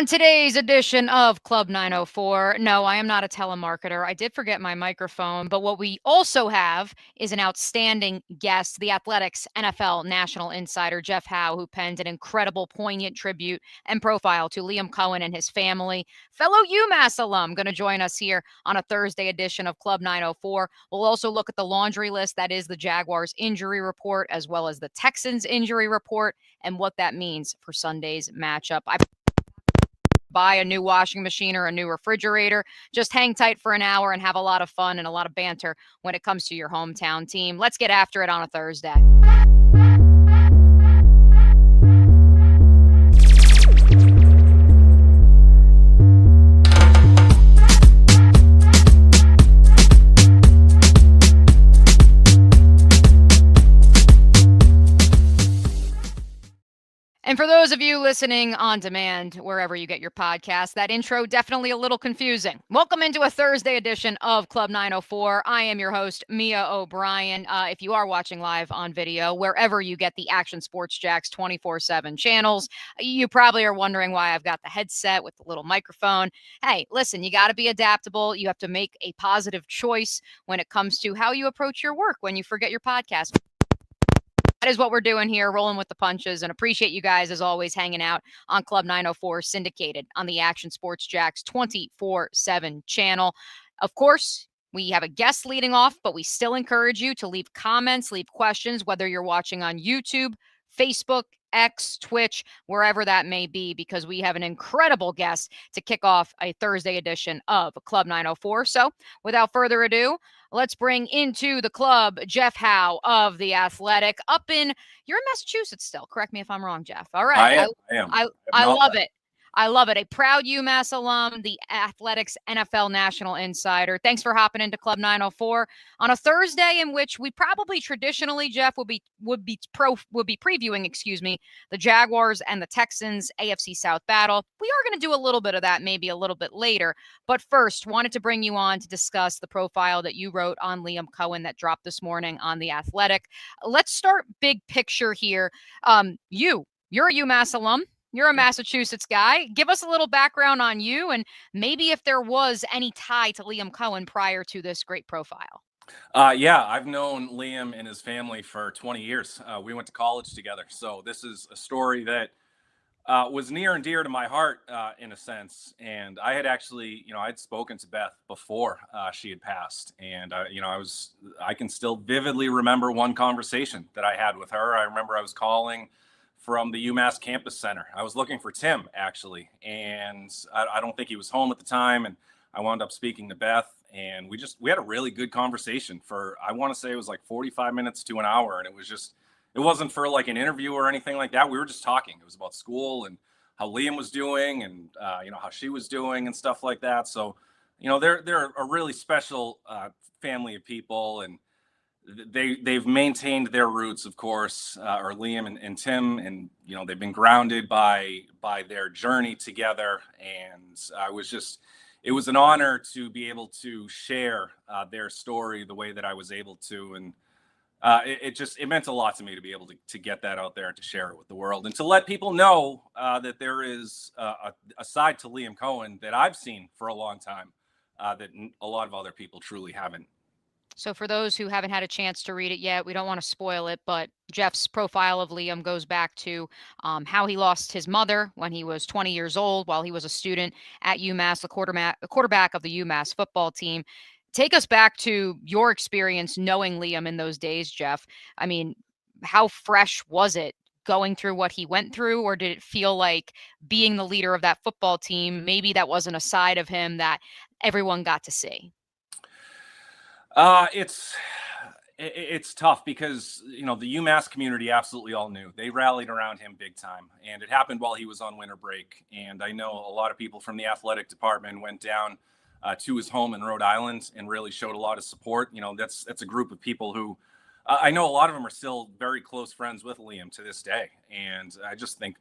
On today's edition of Club 904, no, I am not a telemarketer. I did forget my microphone, but what we also have is an outstanding guest, the Athletics NFL National Insider, Jeff Howe, who penned an incredible, poignant tribute and profile to Liam Coen and his family. Fellow UMass alum going to join us here on a Thursday edition of Club 904. We'll also look at the laundry list that is the Jaguars injury report, as well as the Texans injury report, and what that means for Sunday's matchup. Buy a new washing machine or a new refrigerator. Just hang tight for an hour and have a lot of fun and a lot of banter when it comes to your hometown team. Let's get after it on a Thursday. And for those of you listening on demand, wherever you get your podcast, that intro definitely a little confusing. Welcome into a Thursday edition of Club 904. I am your host, Mia O'Brien. If you are watching live on video, wherever you get the Action Sports Jacks 24/7 channels, you probably are wondering why I've got the headset with the little microphone. Hey, listen, you got to be adaptable. You have to make a positive choice when it comes to how you approach your work when you forget your podcast. That is what we're doing here, rolling with the punches, and appreciate you guys, as always, hanging out on Club 904, syndicated on the Action Sports Jacks 24/7 channel. Of course, we have a guest leading off, but we still encourage you to leave comments, leave questions, whether you're watching on YouTube, Facebook, X, Twitch, wherever that may be, because we have an incredible guest to kick off a Thursday edition of Club 904. So without further ado, let's bring into the club Jeff Howe of The Athletic. You're in Massachusetts still. Correct me if I'm wrong, Jeff. All right. I am. I love it. I love it. A proud UMass alum, the Athletics NFL National Insider. Thanks for hopping into Club 904 on a Thursday in which we probably traditionally, Jeff, would be previewing, the Jaguars and the Texans AFC South battle. We are going to do a little bit of that maybe a little bit later. But first, wanted to bring you on to discuss the profile that you wrote on Liam Coen that dropped this morning on The Athletic. Let's start big picture here. You're a UMass alum. You're a Massachusetts guy. Give us a little background on you and maybe if there was any tie to Liam Coen prior to this great profile. Yeah, I've known Liam and his family for 20 years. We went to college together. So this is a story that was near and dear to my heart in a sense. And I had actually, I'd spoken to Beth before she had passed. And, I can still vividly remember one conversation that I had with her. I remember I was calling from the UMass Campus Center. I was looking for Tim, actually, and I don't think he was home at the time, and I wound up speaking to Beth, and we had a really good conversation for, I want to say it was like 45 minutes to an hour, and it wasn't for like an interview or anything like that. We were just talking. It was about school and how Liam was doing and, how she was doing and stuff like that. So, they're a really special family of people, and they've maintained their roots, of course, or Liam and Tim, and they've been grounded by their journey together. And it was an honor to be able to share their story the way that I was able to, and it meant a lot to me to be able to get that out there and to share it with the world and to let people know that there is a side to Liam Coen that I've seen for a long time that a lot of other people truly haven't. So for those who haven't had a chance to read it yet, we don't want to spoil it, but Jeff's profile of Liam goes back to how he lost his mother when he was 20 years old while he was a student at UMass, the quarterback of the UMass football team. Take us back to your experience knowing Liam in those days, Jeff. I mean, how fresh was it going through what he went through, or did it feel like being the leader of that football team, maybe that wasn't a side of him that everyone got to see? It's tough because, the UMass community absolutely all knew. They rallied around him big time, and it happened while he was on winter break. And I know a lot of people from the athletic department went down to his home in Rhode Island and really showed a lot of support. That's a group of people who I know a lot of them are still very close friends with Liam to this day. And I just think,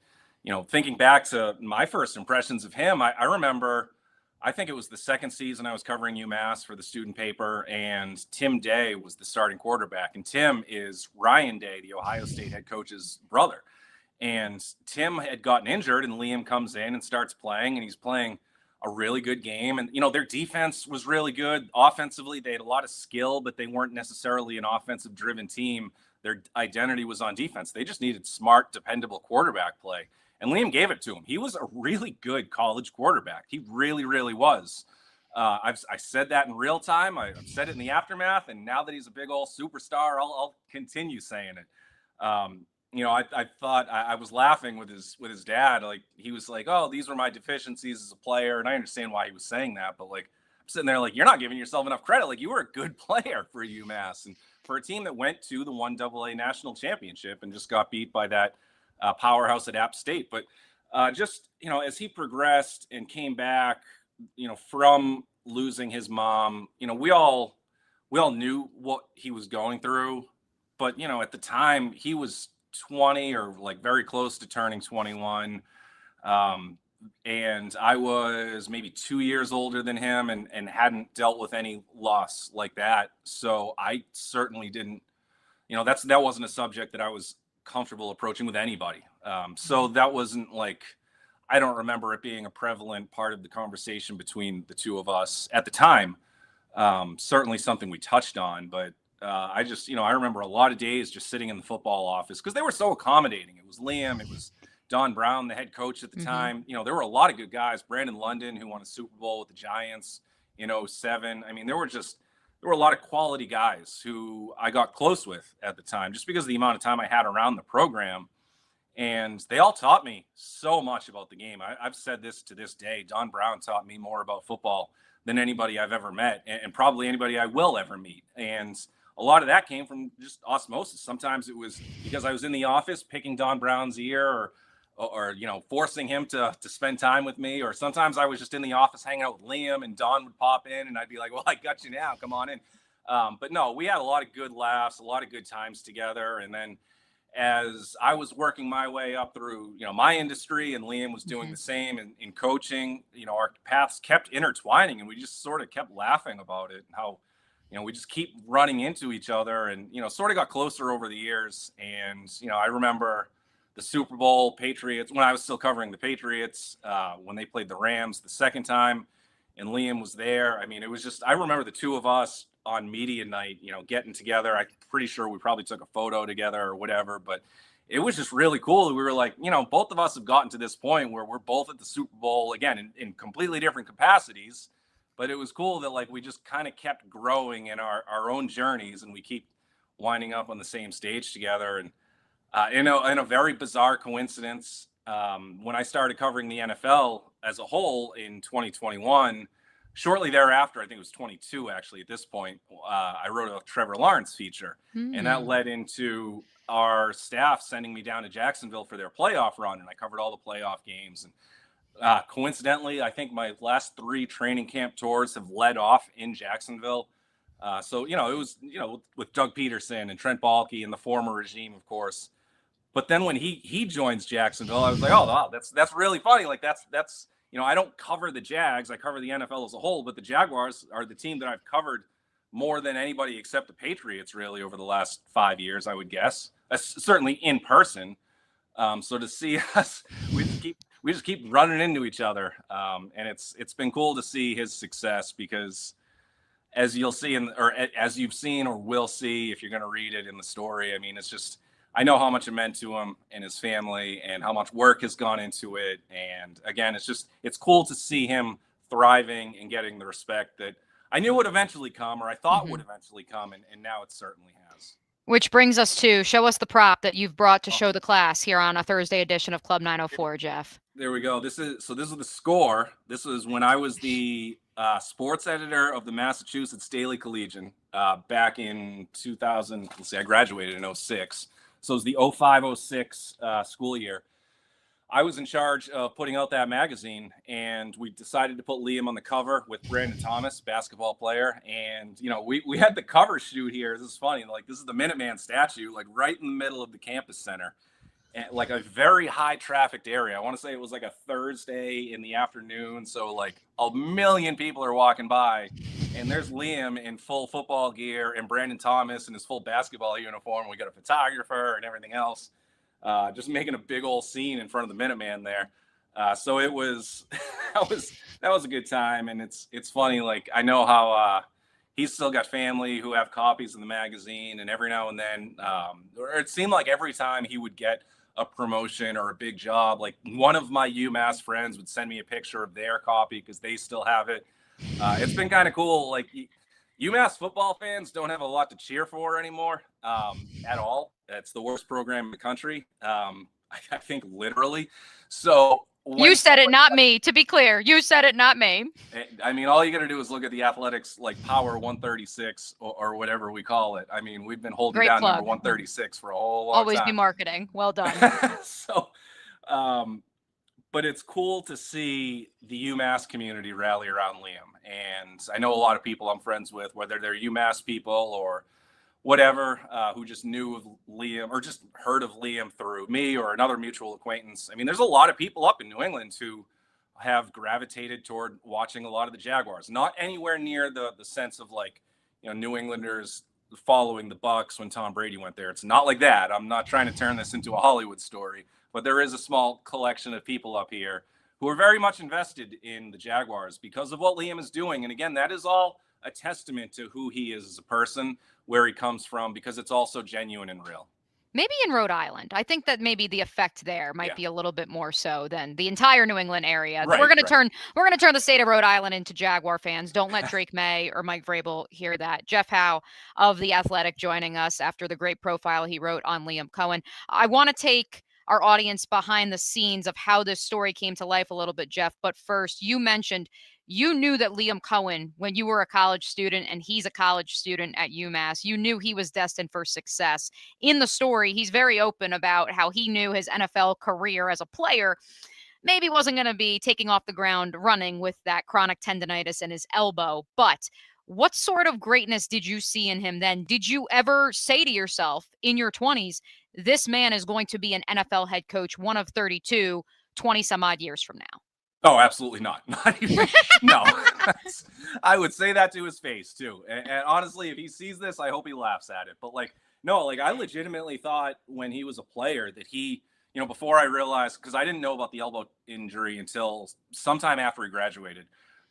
thinking back to my first impressions of him, I remember, I think it was the second season I was covering UMass for the student paper, and Tim Day was the starting quarterback. And Tim is Ryan Day, the Ohio State head coach's brother. And Tim had gotten injured, and Liam comes in and starts playing, and he's playing a really good game. And, their defense was really good. Offensively, they had a lot of skill, but they weren't necessarily an offensive-driven team. Their identity was on defense. They just needed smart, dependable quarterback play. And Liam gave it to him. He was a really good college quarterback. He really, really was. I said that in real time. I've said it in the aftermath. And now that he's a big old superstar, I'll continue saying it. I thought I was laughing with his dad. Like, he was like, "Oh, these were my deficiencies as a player," and I understand why he was saying that. But like, I'm sitting there like, you're not giving yourself enough credit. Like, you were a good player for UMass and for a team that went to the 1AA national championship and just got beat by that powerhouse at App State. But as he progressed and came back, from losing his mom, we all knew what he was going through. But at the time, he was 20 or like very close to turning 21. And I was maybe 2 years older than him and hadn't dealt with any loss like that. So I certainly didn't, that wasn't a subject that I was comfortable approaching with anybody. So that wasn't like, I don't remember it being a prevalent part of the conversation between the two of us at the time. Certainly something we touched on, but I remember a lot of days just sitting in the football office because they were so accommodating. It was Liam, it was Don Brown, the head coach at the time. There were a lot of good guys. Brandon London, who won a Super Bowl with the Giants in 2007. I mean, there were a lot of quality guys who I got close with at the time just because of the amount of time I had around the program. And they all taught me so much about the game. I've said this to this day. Don Brown taught me more about football than anybody I've ever met and probably anybody I will ever meet. And a lot of that came from just osmosis. Sometimes it was because I was in the office picking Don Brown's ear or forcing him to spend time with me. Or sometimes I was just in the office hanging out with Liam and Don would pop in and I'd be like, "Well, I got you now. Come on in." But no, we had a lot of good laughs, a lot of good times together. And then as I was working my way up through, my industry and Liam was doing the same in coaching, our paths kept intertwining and we just sort of kept laughing about it and how, we just keep running into each other and, sort of got closer over the years. And, I remember the Super Bowl Patriots when I was still covering the Patriots, when they played the Rams the second time and Liam was there. I mean, it was just, I remember the two of us on media night, getting together. I'm pretty sure we probably took a photo together or whatever, but it was just really cool. We were like, both of us have gotten to this point where we're both at the Super Bowl again in completely different capacities. But it was cool that like we just kind of kept growing in our own journeys and we keep winding up on the same stage together. And in a very bizarre coincidence, when I started covering the NFL as a whole in 2021, shortly thereafter, I think it was 22 actually at this point, I wrote a Trevor Lawrence feature. And that led into our staff sending me down to Jacksonville for their playoff run. And I covered all the playoff games. And coincidentally, I think my last 3 training camp tours have led off in Jacksonville. So, it was, with Doug Peterson and Trent Baalke and the former regime, of course. But then when he joins Jacksonville, I was like, oh, wow, that's really funny. Like that's, I don't cover the Jags. I cover the NFL as a whole, but the Jaguars are the team that I've covered more than anybody except the Patriots really over the last 5 years, I would guess. Certainly in person. So to see us, we just keep running into each other. And it's been cool to see his success because as you'll see as you've seen or will see, if you're going to read it in the story, I mean, it's just, I know how much it meant to him and his family and how much work has gone into it. And again, it's cool to see him thriving and getting the respect that I knew would eventually come or I thought would eventually come. And now it certainly has. Which brings us to show us the prop that you've brought to show the class here on a Thursday edition of Club 904, Jeff. There we go. This is the score. This was when I was the sports editor of the Massachusetts Daily Collegian back in 2000. Let's see, I graduated in 2006. So it was the 2005-06 school year. I was in charge of putting out that magazine, and we decided to put Liam on the cover with Brandon Thomas, basketball player. And, we had the cover shoot here. This is funny. Like, this is the Minuteman statue, like right in the middle of the campus center. And like a very high trafficked area. I want to say it was like a Thursday in the afternoon. So like a million people are walking by and there's Liam in full football gear and Brandon Thomas in his full basketball uniform. We got a photographer and everything else. just making a big old scene in front of the Minuteman there. So it was that was a good time, and it's funny. Like, I know how he's still got family who have copies of the magazine, and every now and then, or it seemed like every time he would get a promotion or a big job, like one of my UMass friends would send me a picture of their copy because they still have it. It's been kind of cool. Like, UMass football fans don't have a lot to cheer for anymore at all. It's the worst program in the country. I think literally. So you said it, not me. To be clear, you said it, not me. I mean, all you got to do is look at the Athletics, like Power 136 or whatever we call it. I mean, we've been holding Great down plug. number 136 for a whole long Always time. be marketing. Well done. So, but it's cool to see the UMass community rally around Liam. And I know a lot of people I'm friends with, whether they're UMass people or whatever, who just knew of Liam or just heard of Liam through me or another mutual acquaintance. I mean, there's a lot of people up in New England who have gravitated toward watching a lot of the Jaguars. Not anywhere near the sense of, like, New Englanders following the Bucks when Tom Brady went there. It's not like that. I'm not trying to turn this into a Hollywood story, but there is a small collection of people up here who are very much invested in the Jaguars because of what Liam is doing. And again, that is all a testament to who he is as a person, where he comes from, because it's also genuine and real. Maybe in Rhode Island. I think that maybe the effect there might be a little bit more so than the entire New England area. Right, we're going to turn the state of Rhode Island into Jaguar fans. Don't let Drake May or Mike Vrabel hear that. Jeff Howe of The Athletic joining us after the great profile he wrote on Liam Coen. I want to take our audience behind the scenes of how this story came to life a little bit, Jeff. But first, you mentioned you knew that Liam Coen, when you were a college student and he's a college student at UMass, you knew he was destined for success. In the story, he's very open about how he knew his NFL career as a player maybe wasn't going to be taking off the ground running with that chronic tendonitis in his elbow. But what sort of greatness did you see in him then? Did you ever say to yourself in your 20s, this man is going to be an NFL head coach, one of 32, 20 some odd years from now? Oh, absolutely not. Not even. No. I would say that to his face too. And honestly, if he sees this, I hope he laughs at it. But no, I legitimately thought when he was a player that he, before I realized, because I didn't know about the elbow injury until sometime after he graduated.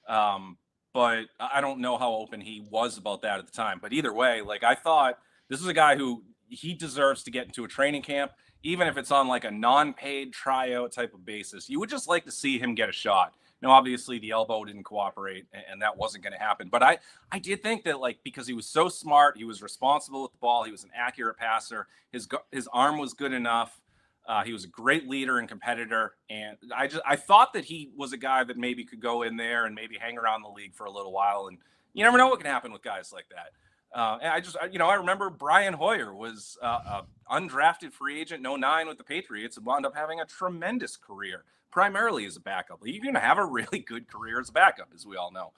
But I don't know how open he was about that at the time. But either way, I thought this is a guy who he deserves to get into a training camp, even if it's on like a non-paid tryout type of basis. You would just like to see him get a shot. Now, obviously, the elbow didn't cooperate, and that wasn't going to happen. But I did think that, because he was so smart, he was responsible with the ball, he was an accurate passer, his arm was good enough. He was a great leader and competitor, and I thought that he was a guy that maybe could go in there and maybe hang around the league for a little while. And you never know what can happen with guys like that. And I remember Brian Hoyer was an undrafted free agent in 2009 with the Patriots and wound up having a tremendous career, primarily as a backup. You're going to have a really good career as a backup, as we all know.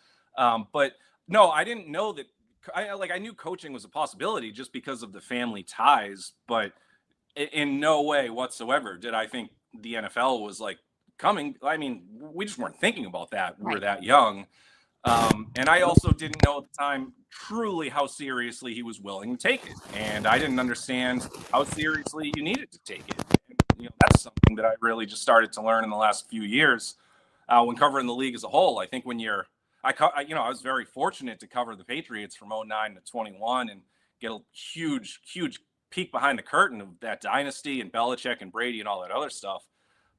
But no, I didn't know that. I knew coaching was a possibility just because of the family ties, but in no way whatsoever did I think the NFL was coming. I mean, we just weren't thinking about that. We were that young. And I also didn't know at the time truly how seriously he was willing to take it. And I didn't understand how seriously you needed to take it. And, that's something that I really just started to learn in the last few years when covering the league as a whole. I think I was very fortunate to cover the Patriots from 2009 to 21 and get a huge, huge peek behind the curtain of that dynasty and Belichick and Brady and all that other stuff.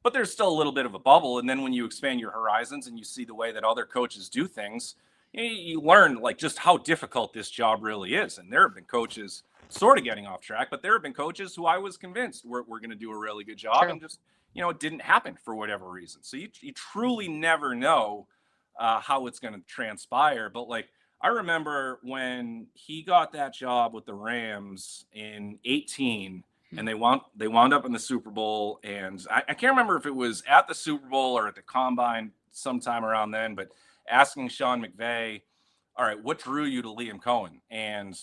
But there's still a little bit of a bubble. And then when you expand your horizons and you see the way that other coaches do things, you learn just how difficult this job really is. And there have been coaches sort of getting off track, but there have been coaches who I was convinced were going to do a really good job. True. And just, it didn't happen for whatever reason. So you truly never know how it's going to transpire. But I remember when he got that job with the Rams in 2018, and they wound up in the Super Bowl. And I can't remember if it was at the Super Bowl or at the Combine sometime around then, but asking Sean McVay, all right, what drew you to Liam Coen? And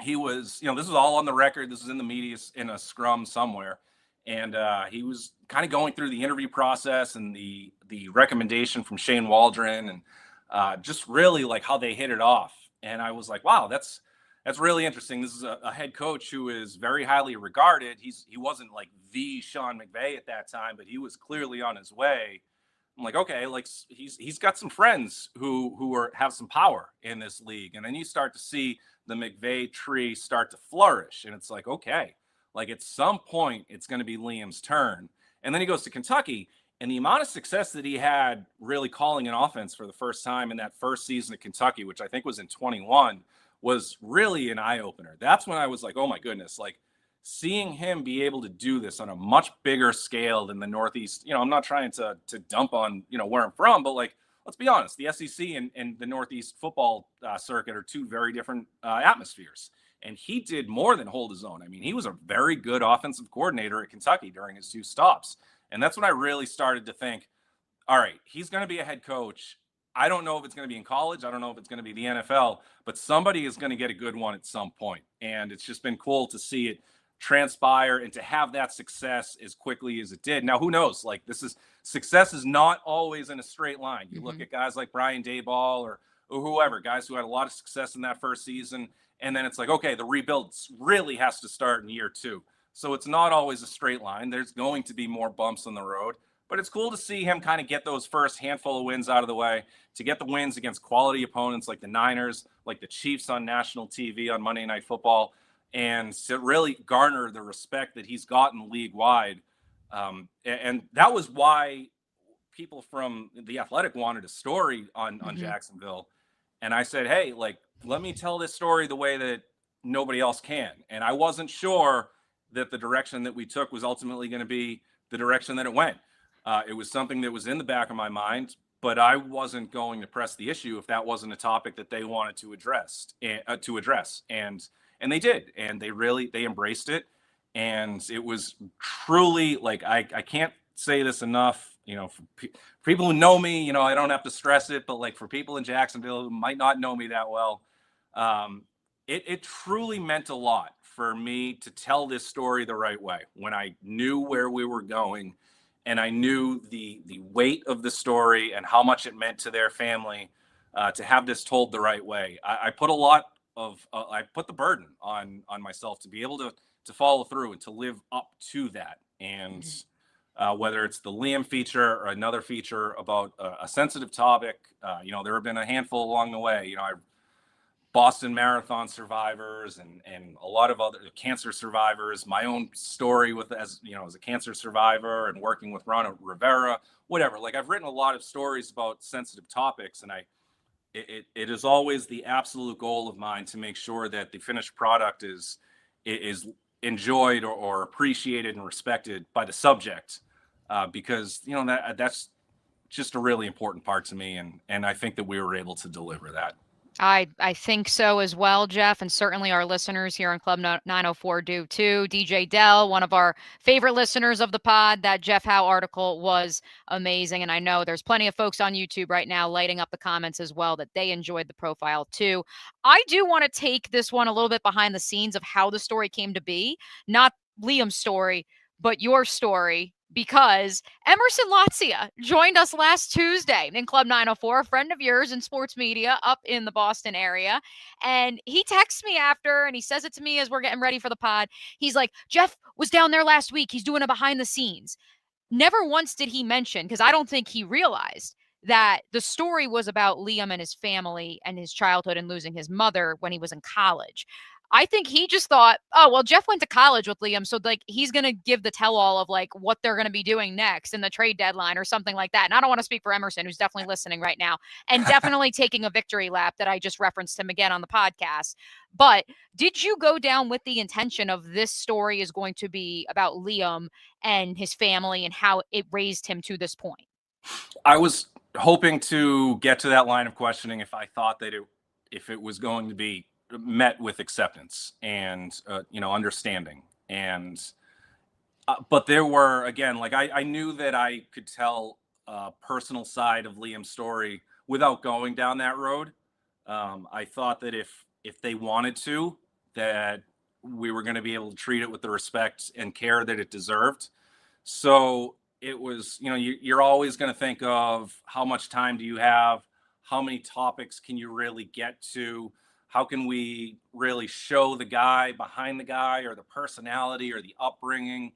he was, this was all on the record. This was in the media in a scrum somewhere. And he was kind of going through the interview process and the recommendation from Shane Waldron and just really how they hit it off. And I was like, wow, that's That's really interesting. This is a head coach who is very highly regarded. He wasn't like the Sean McVay at that time, but he was clearly on his way. I'm like, okay, like he's got some friends who have some power in this league, and then you start to see the McVay tree start to flourish, and it's like, okay, like at some point it's going to be Liam's turn, and then he goes to Kentucky, and the amount of success that he had really calling an offense for the first time in that first season at Kentucky, which I think was in 21, was really an eye opener. That's when I was like, oh my goodness, like seeing him be able to do this on a much bigger scale than the Northeast. I'm not trying to dump on, where I'm from, but like, let's be honest, the SEC and the Northeast football circuit are two very different atmospheres. And he did more than hold his own. I mean, he was a very good offensive coordinator at Kentucky during his 2 stops. And that's when I really started to think, all right, he's going to be a head coach. I don't know if it's going to be in college. I don't know if it's going to be the NFL, but somebody is going to get a good one at some point. And it's just been cool to see it transpire and to have that success as quickly as it did. Now, who knows? Like success is not always in a straight line. You look at guys like Brian Daboll or whoever, guys who had a lot of success in that first season. And then it's like, okay, the rebuild really has to start in year 2. So it's not always a straight line. There's going to be more bumps on the road. But it's cool to see him kind of get those first handful of wins out of the way, to get the wins against quality opponents like the Niners, like the Chiefs on national TV on Monday Night Football, and to really garner the respect that he's gotten league-wide. And that was why people from The Athletic wanted a story on Jacksonville. And I said, hey, like, let me tell this story the way that nobody else can. And I wasn't sure that the direction that we took was ultimately going to be the direction that it went. It was something that was in the back of my mind, but I wasn't going to press the issue if that wasn't a topic that they wanted to address. And they did, and they embraced it, and it was truly like I can't say this enough. For people who know me, I don't have to stress it, but like for people in Jacksonville who might not know me that well, it truly meant a lot for me to tell this story the right way when I knew where we were going. And I knew the weight of the story and how much it meant to their family to have this told the right way. I put a lot of I put the burden on myself to be able to follow through and to live up to that. And whether it's the Liam feature or another feature about a sensitive topic, there have been a handful along the way. Boston Marathon survivors and a lot of other cancer survivors, my own story as a cancer survivor and working with Ron Rivera, whatever. Like I've written a lot of stories about sensitive topics, and it is always the absolute goal of mine to make sure that the finished product is enjoyed or appreciated and respected by the subject, because that's just a really important part to me, and I think that we were able to deliver that. I think so as well, Jeff, and certainly our listeners here on Club 904 do too. DJ Dell, one of our favorite listeners of the pod, that Jeff Howe article was amazing, and I know there's plenty of folks on YouTube right now lighting up the comments as well that they enjoyed the profile too. I do want to take this one a little bit behind the scenes of how the story came to be, not Liam's story, but your story, because Emerson Latzia joined us last Tuesday in Club 904, a friend of yours in sports media up in the Boston area. And he texts me after, and he says it to me as we're getting ready for the pod. He's like, Jeff was down there last week. He's doing a behind the scenes. Never once did he mention, because I don't think he realized that the story was about Liam and his family and his childhood and losing his mother when he was in college. I think he just thought, oh, well, Jeff went to college with Liam, so like he's going to give the tell-all of like what they're going to be doing next in the trade deadline or something like that. And I don't want to speak for Emerson, who's definitely listening right now and definitely taking a victory lap that I just referenced him again on the podcast. But did you go down with the intention of this story is going to be about Liam and his family and how it raised him to this point? I was hoping to get to that line of questioning if I thought that if it was going to be met with acceptance and understanding, and but there were, again, like I knew that I could tell a personal side of Liam's story without going down that road. I thought that if they wanted to, that we were going to be able to treat it with the respect and care that it deserved. So it was, you're always going to think of how much time do you have, how many topics can you really get to, how can we really show the guy behind the guy, or the personality, or the upbringing.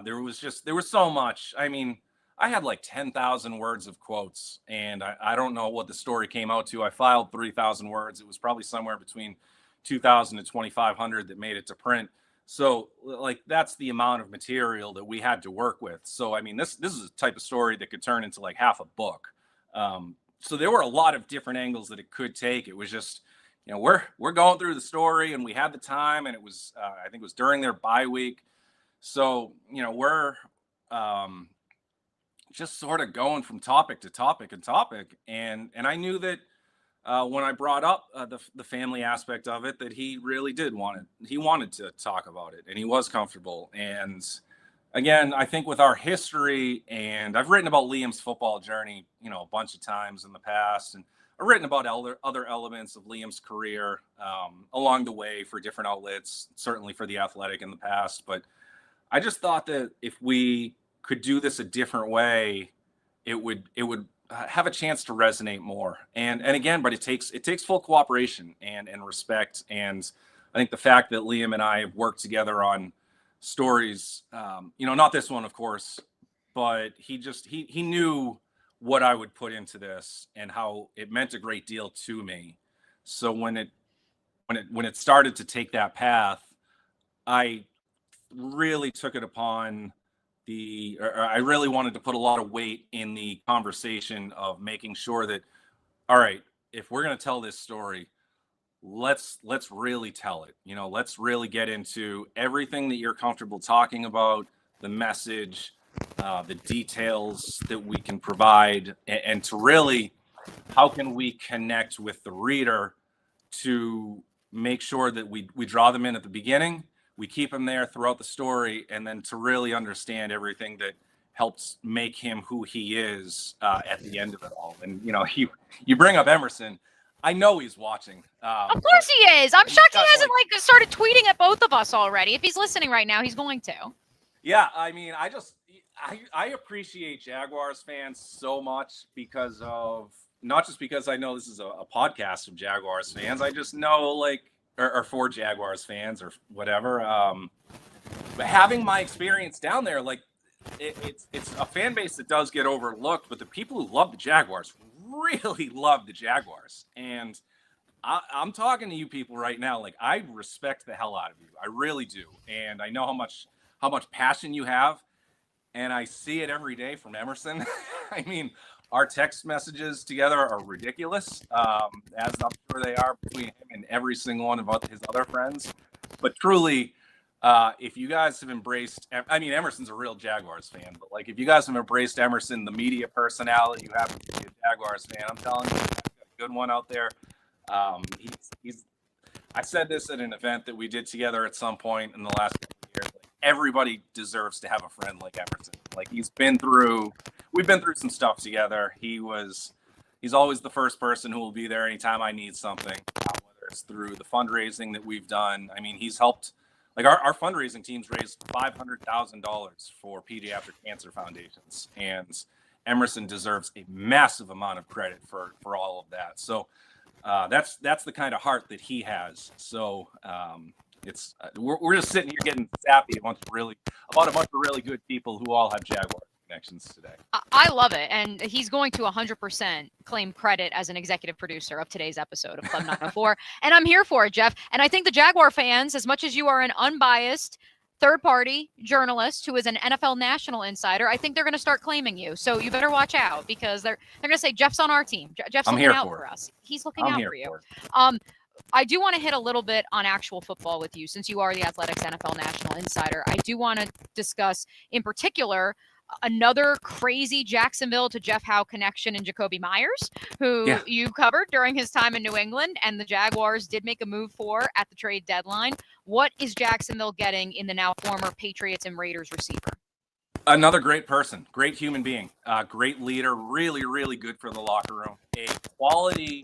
There was so much. I mean, I had like 10,000 words of quotes, and I don't know what the story came out to. I filed 3,000 words. It was probably somewhere between 2,000 and 2,500 that made it to print. So like, that's the amount of material that we had to work with. So I mean, this is a type of story that could turn into like half a book. So there were a lot of different angles that it could take. It was just, we're going through the story, and we had the time, and it was I think it was during their bye week. So we're just sort of going from topic to topic and topic, and I knew that when I brought up the family aspect of it, that he really wanted to talk about it, and he was comfortable. And again, I think with our history, and I've written about Liam's football journey, a bunch of times in the past, and I've written about other elements of Liam's career along the way for different outlets, certainly for The Athletic in the past. But I just thought that if we could do this a different way, it would have a chance to resonate more. And again, but it takes full cooperation and respect. And I think the fact that Liam and I have worked together on stories, not this one, of course, but he knew what I would put into this and how it meant a great deal to me. So when it started to take that path, I really took it upon I really wanted to put a lot of weight in the conversation of making sure that, all right, if we're going to tell this story, let's really tell it. Let's really get into everything that you're comfortable talking about, the message, the details that we can provide, and to really, how can we connect with the reader to make sure that we draw them in at the beginning, we keep him there throughout the story, and then to really understand everything that helps make him who he is at the end of it all. And you bring up Emerson. I know he's watching. Of course he is. I'm shocked he hasn't started tweeting at both of us already. If he's listening right now, he's going to. Yeah, I mean, I appreciate Jaguars fans so much because of, not just because I know this is a podcast of Jaguars fans. I just know or for Jaguars fans or whatever. But having my experience down there, it's a fan base that does get overlooked, but the people who love the Jaguars really love the Jaguars. And I'm talking to you people right now. I respect the hell out of you. I really do. And I know how much passion you have. And I see it every day from Emerson. I mean, our text messages together are ridiculous, as I'm sure they are between him and every single one of his other friends. But truly, if you guys have embraced, Emerson's a real Jaguars fan, but if you guys have embraced Emerson, the media personality you have to be a Jaguars fan, I'm telling you, he's got a good one out there. I said this at an event that we did together at some point in the last couple of years. Everybody deserves to have a friend like Emerson. We've been through some stuff together. He's always the first person who will be there anytime I need something, whether it's through the fundraising that we've done. I mean, he's helped, our fundraising teams raised $500,000 for pediatric cancer foundations, and Emerson deserves a massive amount of credit for all of that. So that's the kind of heart that he has. So it's we're just sitting here getting sappy about a bunch of really good people who all have Jaguar connections today. I love it, and he's going to 100% claim credit as an executive producer of today's episode of Club 904, and I'm here for it, Jeff. And I think the Jaguar fans, as much as you are an unbiased third-party journalist who is an NFL national insider, I think they're going to start claiming you. So you better watch out, because they're going to say Jeff's on our team. Jeff's looking out for us. He's looking out for you. I do want to hit a little bit on actual football with you, since you are the Athletics NFL national insider. I do want to discuss, in particular, another crazy Jacksonville to Jeff Howe connection in Jacoby Myers, who you covered during his time in New England, and the Jaguars did make a move for at the trade deadline. What is Jacksonville getting in the now former Patriots and Raiders receiver? Another great person, great human being, great leader, really, really good for the locker room. Quality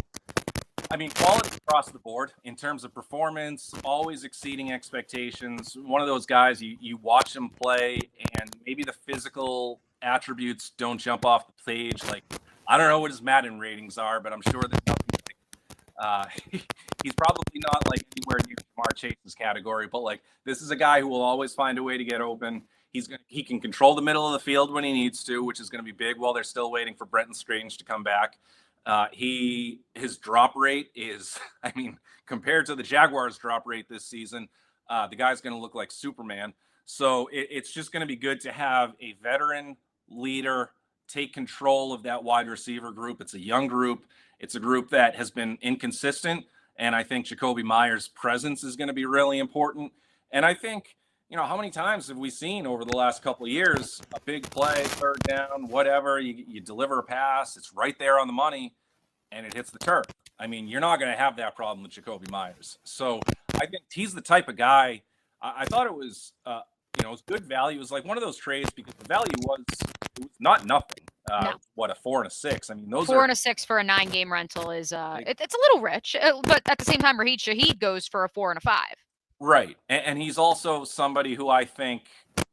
across the board in terms of performance, always exceeding expectations. One of those guys, you watch him play, and maybe the physical attributes don't jump off the page. I don't know what his Madden ratings are, but I'm sure there's nothing Uh, he's probably not like anywhere near Jamar Chase's category, but like this is a guy who will always find a way to get open. He can control the middle of the field when he needs to, which is going to be big while they're still waiting for Brenton Strange to come back. His drop rate is, I mean, compared to the Jaguars' drop rate this season, the guy's going to look like Superman. So it's just going to be good to have a veteran leader take control of that wide receiver group. It's a young group. It's a group that has been inconsistent. And I think Jakobi Meyers' presence is going to be really important. And I think, how many times have we seen over the last couple of years, a big play, third down, whatever, you deliver a pass, it's right there on the money, and it hits the turf. I mean, you're not going to have that problem with Jakobi Meyers. So I think he's the type of guy. I thought it was, it was good value. It was like one of those trades because the value was not nothing. No. What, a 4 and a 6? I mean, those 4 and a 6 for a 9-game rental is it's a little rich, but at the same time, Raheed Shaheed goes for a 4 and a 5. Right. And he's also somebody who I think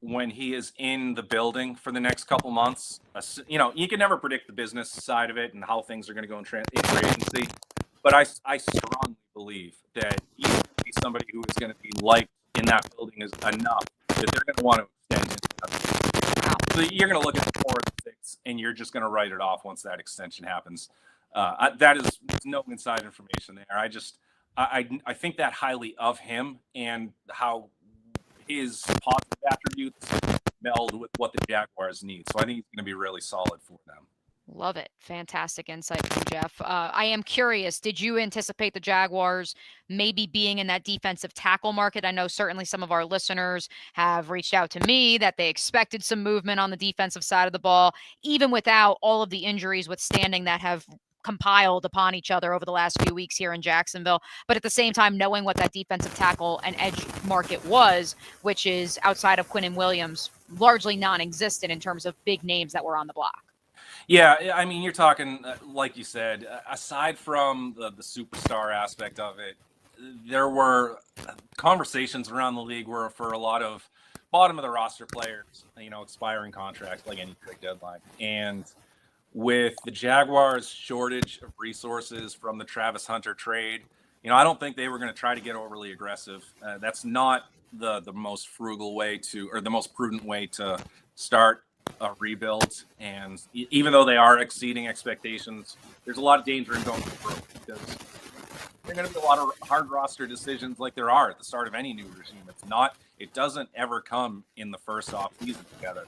when he is in the building for the next couple months, you can never predict the business side of it and how things are going to go in free agency. But I strongly believe that he's going to be somebody who is going to be liked in that building is enough that they're going to want to extend it. So you're going to look at the 4 and 6 and you're just going to write it off once that extension happens. That is no inside information there. I think that highly of him and how his positive attributes meld with what the Jaguars need. So I think he's going to be really solid for them. Love it. Fantastic insight from Jeff. I am curious, did you anticipate the Jaguars maybe being in that defensive tackle market? I know certainly some of our listeners have reached out to me that they expected some movement on the defensive side of the ball, even without all of the injuries withstanding that have compiled upon each other over the last few weeks here in Jacksonville. But at the same time, knowing what that defensive tackle and edge market was, which is outside of Quinnen Williams, largely non-existent in terms of big names that were on the block. Yeah, I mean, you're talking, like you said, aside from the superstar aspect of it, there were conversations around the league where for a lot of bottom of the roster players, expiring contracts like any trade deadline. And with the Jaguars' shortage of resources from the Travis Hunter trade, I don't think they were going to try to get overly aggressive. That's not the most frugal way or the most prudent way to start a rebuild. And even though they are exceeding expectations, there's a lot of danger in going through because there are going to be a lot of hard roster decisions like there are at the start of any new regime. It doesn't ever come in the first off season together.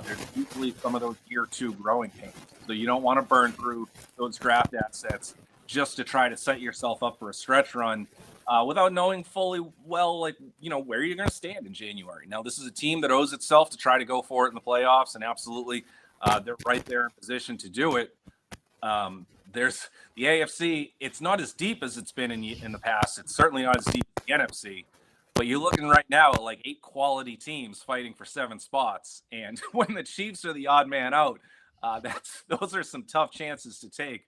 There's usually some of those year 2 growing pains. So you don't want to burn through those draft assets just to try to set yourself up for a stretch run without knowing fully well, where you're going to stand in January. Now, this is a team that owes itself to try to go for it in the playoffs, and absolutely they're right there in position to do it. There's the AFC. It's not as deep as it's been in the past. It's certainly not as deep as the NFC. But you're looking right now at like 8 quality teams fighting for 7 spots. And when the Chiefs are the odd man out, those are some tough chances to take.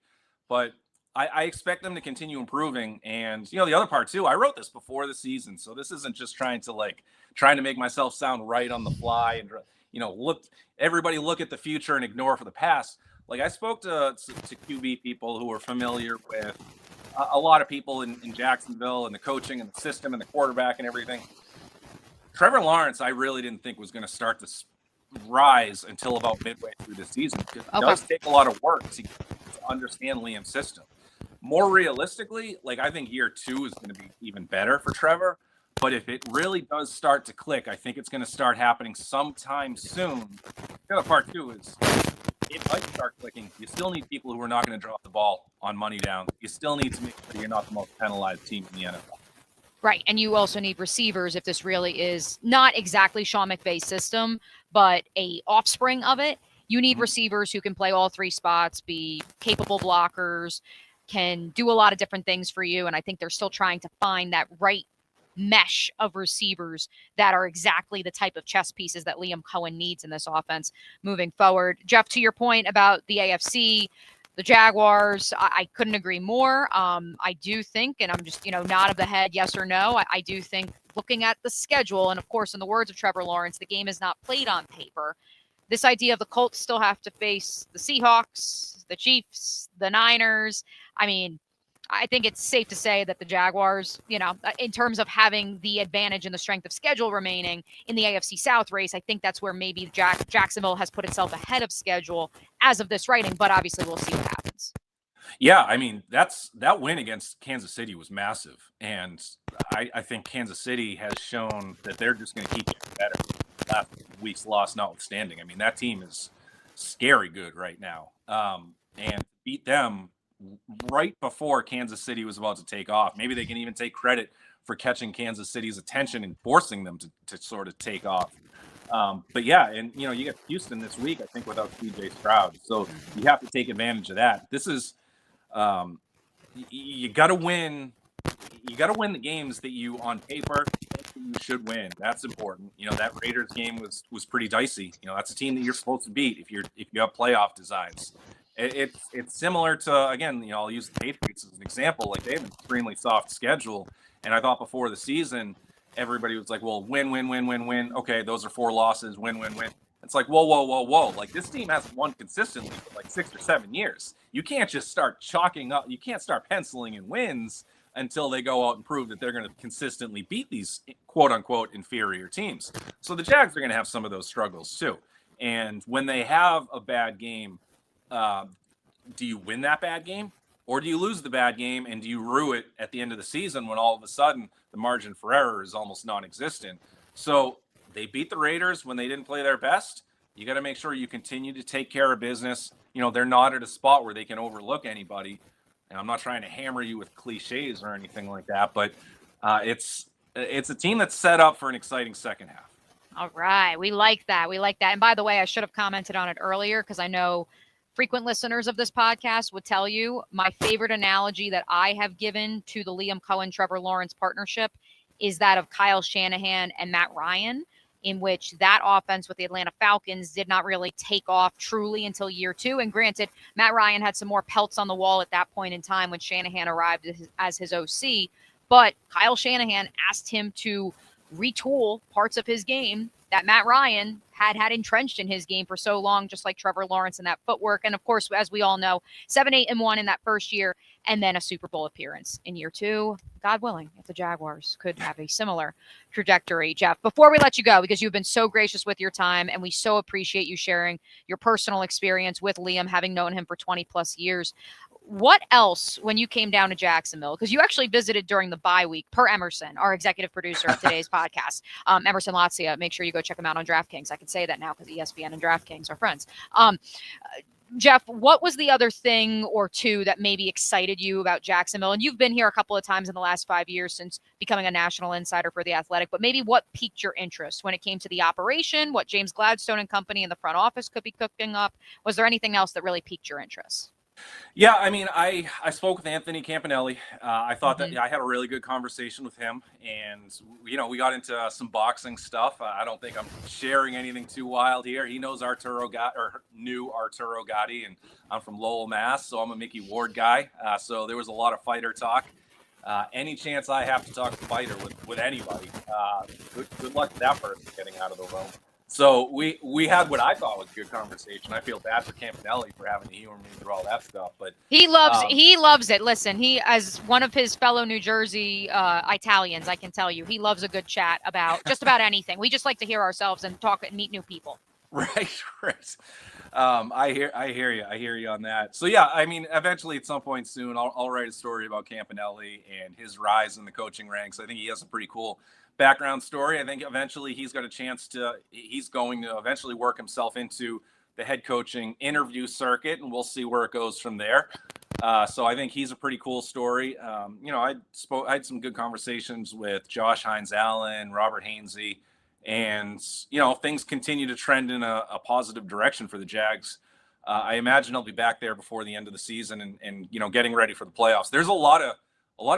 But I expect them to continue improving. And, the other part, too, I wrote this before the season. So this isn't just trying to make myself sound right on the fly and, everybody look at the future and ignore for the past. Like I spoke to QB people who are familiar with a lot of people in Jacksonville and the coaching and the system and the quarterback and everything. Trevor Lawrence, I really didn't think was going to start to rise until about midway through the season. Because it does take a lot of work to understand Liam's system. More realistically, I think year 2 is going to be even better for Trevor. But if it really does start to click, I think it's going to start happening sometime soon. The other part, too, is it might start clicking. You still need people who are not going to drop the ball on money down. You still need to make sure you're not the most penalized team in the NFL. Right. And you also need receivers if this really is not exactly Sean McVay's system, but a offspring of it. You need receivers who can play all 3 spots, be capable blockers, can do a lot of different things for you. And I think they're still trying to find that right mesh of receivers that are exactly the type of chess pieces that Liam Coen needs in this offense moving forward. Jeff, to your point about the AFC, the Jaguars, I couldn't agree more. I do think, and I'm just, nod of the head, yes or no. I do think looking at the schedule, and of course, in the words of Trevor Lawrence, the game is not played on paper. This idea of the Colts still have to face the Seahawks, the Chiefs, the Niners. I mean, I think it's safe to say that the Jaguars, in terms of having the advantage and the strength of schedule remaining in the AFC South race, I think that's where maybe Jacksonville has put itself ahead of schedule as of this writing, but obviously we'll see what happens. Yeah, I mean, that win against Kansas City was massive. And I think Kansas City has shown that they're just going to keep getting better. Last week's loss notwithstanding. I mean, that team is scary good right now. And beat them right before Kansas City was about to take off. Maybe they can even take credit for catching Kansas City's attention and forcing them to sort of take off. But yeah, and you get Houston this week, I think, without CJ Stroud. So you have to take advantage of that. This is you got to win. You got to win the games that you, on paper, you should win. That's important. That Raiders game was pretty dicey. That's a team that you're supposed to beat if you have playoff designs. It's similar to, again, I'll use the Patriots as an example. Like, they have an extremely soft schedule, and I thought before the season everybody was like, well, win, win, win, win, win. Okay, those are 4 losses. Win, win, win. It's like, whoa, whoa, whoa, whoa. Like, this team hasn't won consistently for like 6 or 7 years. You can't just start chalking up. You can't start penciling in wins until they go out and prove that they're going to consistently beat these quote unquote inferior teams. So the Jags are going to have some of those struggles too. And when they have a bad game, do you win that bad game, or do you lose the bad game and do you rue it at the end of the season when all of a sudden the margin for error is almost non-existent? So they beat the Raiders when they didn't play their best. You got to make sure you continue to take care of business. They're not at a spot where they can overlook anybody. And I'm not trying to hammer you with cliches or anything like that, but it's a team that's set up for an exciting second half. All right. We like that. And by the way, I should have commented on it earlier because I know frequent listeners of this podcast would tell you my favorite analogy that I have given to the Liam Coen, Trevor Lawrence partnership is that of Kyle Shanahan and Matt Ryan, in which that offense with the Atlanta Falcons did not really take off truly until year 2. And granted, Matt Ryan had some more pelts on the wall at that point in time when Shanahan arrived as his OC. But Kyle Shanahan asked him to retool parts of his game that Matt Ryan had entrenched in his game for so long, just like Trevor Lawrence and that footwork. And of course, as we all know, 7-8-1 in that first year, and then a Super Bowl appearance in year 2. God willing, if the Jaguars could have a similar trajectory. Jeff, before we let you go, because you've been so gracious with your time, and we so appreciate you sharing your personal experience with Liam, having known him for 20 plus years. What else, when you came down to Jacksonville, because you actually visited during the bye week, per Emerson, our executive producer of today's podcast, Emerson Latzia, make sure you go check him out on DraftKings. I can say that now because ESPN and DraftKings are friends. Jeff, what was the other thing or two that maybe excited you about Jacksonville? And you've been here a couple of times in the last 5 years since becoming a national insider for The Athletic, but maybe what piqued your interest when it came to the operation, what James Gladstone and company in the front office could be cooking up? Was there anything else that really piqued your interest? Yeah, I mean, I spoke with Anthony Campanelli. I thought that I had a really good conversation with him, and we got into some boxing stuff. I don't think I'm sharing anything too wild here. He knows knew Arturo Gatti, and I'm from Lowell, Mass, so I'm a Mickey Ward guy. So there was a lot of fighter talk. Any chance I have to talk to fighter with anybody, good luck to that person getting out of the room. So we had what I thought was a good conversation. I feel bad for Campanelli for having to humor me through all that stuff, but he loves it. Listen, he, as one of his fellow New Jersey Italians, I can tell you, he loves a good chat about just about anything. We just like to hear ourselves and talk and meet new people. Right. I hear you on that. So yeah, I mean, eventually at some point soon, I'll write a story about Campanelli and his rise in the coaching ranks. I think he has a pretty cool background story. I think eventually he's going to eventually work himself into the head coaching interview circuit, and we'll see where it goes from there. So I think he's a pretty cool story. I had some good conversations with Josh Hines-Allen, Robert Hainsey, and things continue to trend in a positive direction for the Jags. I imagine he'll be back there before the end of the season and getting ready for the playoffs. There's a lot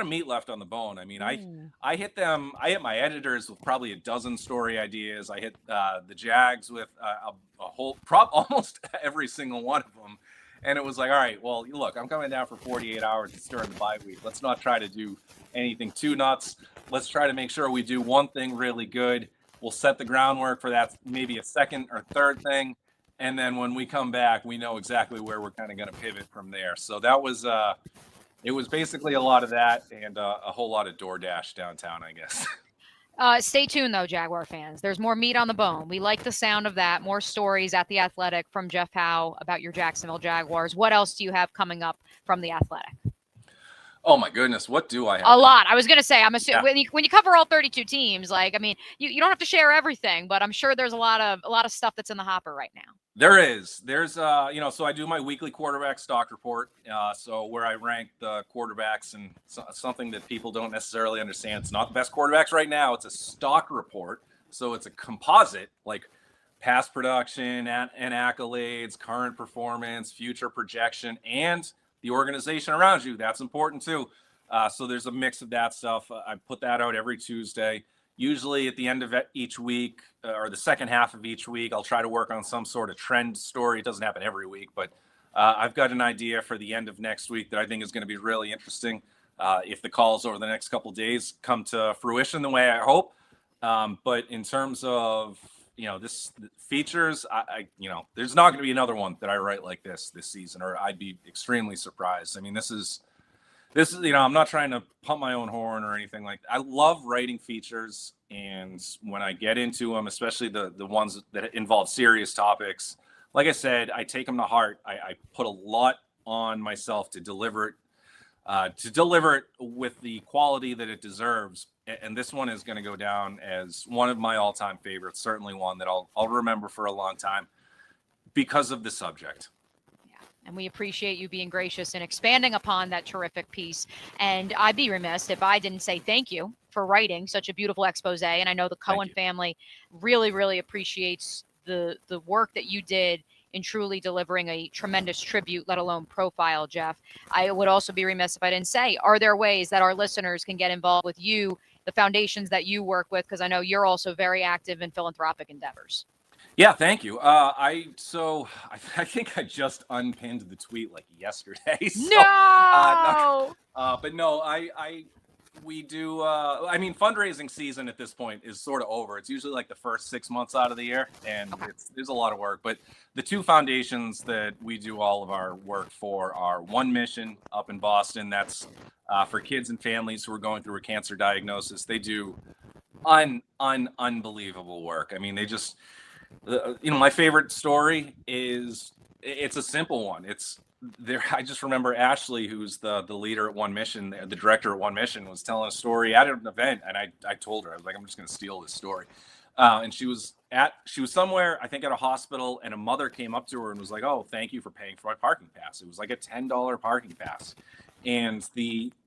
of meat left on the bone. I mean, I hit my editors with probably a dozen story ideas. I hit the Jags with a whole almost every single one of them. And it was like, all right, well, look, I'm coming down for 48 hours. It's during the bye week. Let's not try to do anything too nuts. Let's try to make sure we do one thing really good. We'll set the groundwork for that, maybe a second or third thing. And then when we come back, we know exactly where we're kind of going to pivot from there. So that was It was basically a lot of that and a whole lot of DoorDash downtown, I guess. Stay tuned, though, Jaguar fans. There's more meat on the bone. We like the sound of that. More stories at The Athletic from Jeff Howe about your Jacksonville Jaguars. What else do you have coming up from The Athletic? Oh my goodness, what do I have? A lot. I was going to say, I'm assuming when you cover all 32 teams, like, I mean, you don't have to share everything, but I'm sure there's a lot of stuff that's in the hopper right now. There's so I do my weekly quarterback stock report. So where I rank the quarterbacks, and something that people don't necessarily understand. It's not the best quarterbacks right now. It's a stock report. So it's a composite, like past production and accolades, current performance, future projection, and the organization around you. That's important too. So there's a mix of that stuff. I put that out every Tuesday. Usually at the end of each week or the second half of each week, I'll try to work on some sort of trend story. It doesn't happen every week, but I've got an idea for the end of next week that I think is going to be really interesting. If the calls over the next couple of days come to fruition the way I hope. But in terms of, this features, there's not going to be another one that I write like this season, or I'd be extremely surprised. I mean, this is, I'm not trying to pump my own horn or anything like that. I love writing features. And when I get into them, especially the ones that involve serious topics, like I said, I take them to heart. I put a lot on myself to deliver it with the quality that it deserves. And this one is going to go down as one of my all-time favorites, certainly one that I'll remember for a long time because of the subject. And we appreciate you being gracious and expanding upon that terrific piece. And I'd be remiss if I didn't say thank you for writing such a beautiful expose. And I know the Coen family really, really appreciates the work that you did in truly delivering a tremendous tribute, let alone profile, Jeff. I would also be remiss if I didn't say, are there ways that our listeners can get involved with you, the foundations that you work with? Because I know you're also very active in philanthropic endeavors. Yeah, thank you. I think I just unpinned the tweet like yesterday. So, we do. Fundraising season at this point is sort of over. It's usually like the first 6 months out of the year, and there's a lot of work. But the two foundations that we do all of our work for are One Mission up in Boston. That's for kids and families who are going through a cancer diagnosis. They do unbelievable work. I mean, they just. My favorite story is, it's a simple one. It's there. I just remember Ashley, who's the leader at One Mission, the director at One Mission, was telling a story at an event. And I told her, I was like, I'm just going to steal this story. And she was somewhere, I think at a hospital, and a mother came up to her and was like, oh, thank you for paying for my parking pass. It was like a $10 parking pass. And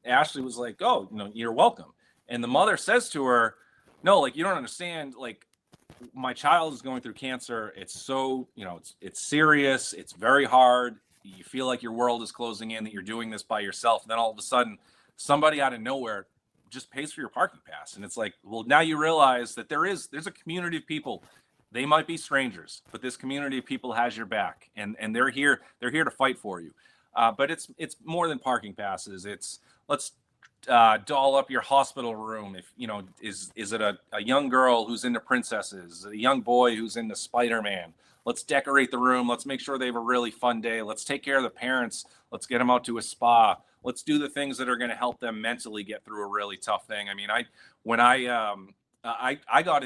Ashley was like, oh, you're welcome. And the mother says to her, no, like, you don't understand, like, my child is going through cancer. It's so, it's serious. It's very hard. You feel like your world is closing in, that you're doing this by yourself. And then all of a sudden, somebody out of nowhere just pays for your parking pass. And it's like, well, now you realize that there's a community of people. They might be strangers, but this community of people has your back, and they're here to fight for you. But it's more than parking passes. It's, let's doll up your hospital room. If is it a young girl who's into princesses, is it a young boy who's into Spider-Man? Let's decorate the room. Let's make sure they have a really fun day. Let's take care of the parents. Let's get them out to a spa. Let's do the things that are going to help them mentally get through a really tough thing. I mean, I got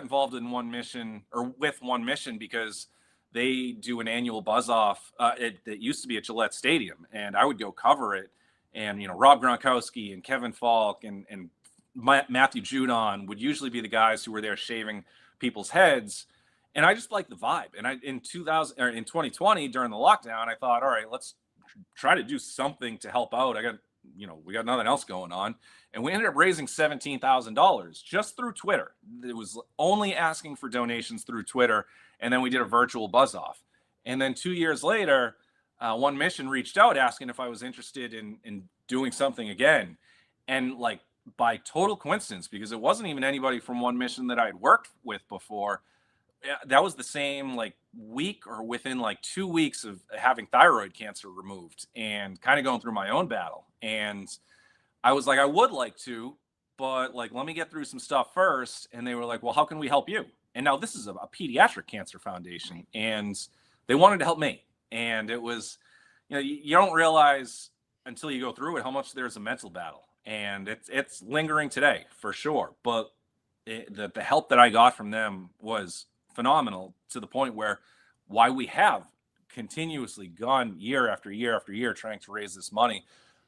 involved in One Mission, or with One Mission, because they do an annual buzz off. It used to be at Gillette Stadium, and I would go cover it. And, Rob Gronkowski and Kevin Falk and Matthew Judon would usually be the guys who were there shaving people's heads. And I just liked the vibe. And in 2020, during the lockdown, I thought, all right, let's try to do something to help out. We got nothing else going on. And we ended up raising $17,000 just through Twitter. It was only asking for donations through Twitter. And then we did a virtual buzz off. And then 2 years later, One Mission reached out asking if I was interested in doing something again. And like by total coincidence, because it wasn't even anybody from One Mission that I'd worked with before, that was the same like week or within like 2 weeks of having thyroid cancer removed and kind of going through my own battle. And I was like, I would like to, but like, let me get through some stuff first. And they were like, well, how can we help you? And now this is a pediatric cancer foundation, and they wanted to help me. And it was, you don't realize until you go through it how much there's a mental battle, and it's lingering today for sure. But the help that I got from them was phenomenal, to the point where why we have continuously gone year after year after year trying to raise this money.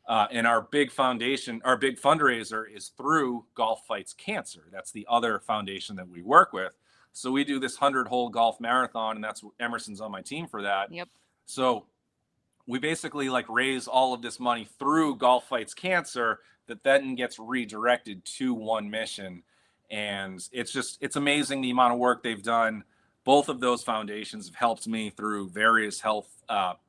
And our big foundation, our big fundraiser is through Golf Fights Cancer. That's the other foundation that we work with. So we do this 100-hole golf marathon, and that's Emerson's on my team for that. Yep. So we basically like raise all of this money through Golf Fights Cancer that then gets redirected to one mission. And it's amazing the amount of work they've done. Both of those foundations have helped me through various health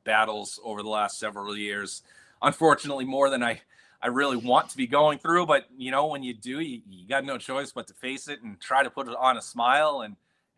battles over the last several years. Unfortunately, more than I really want to be going through. But, when you do, you got no choice but to face it and try to put it on a smile.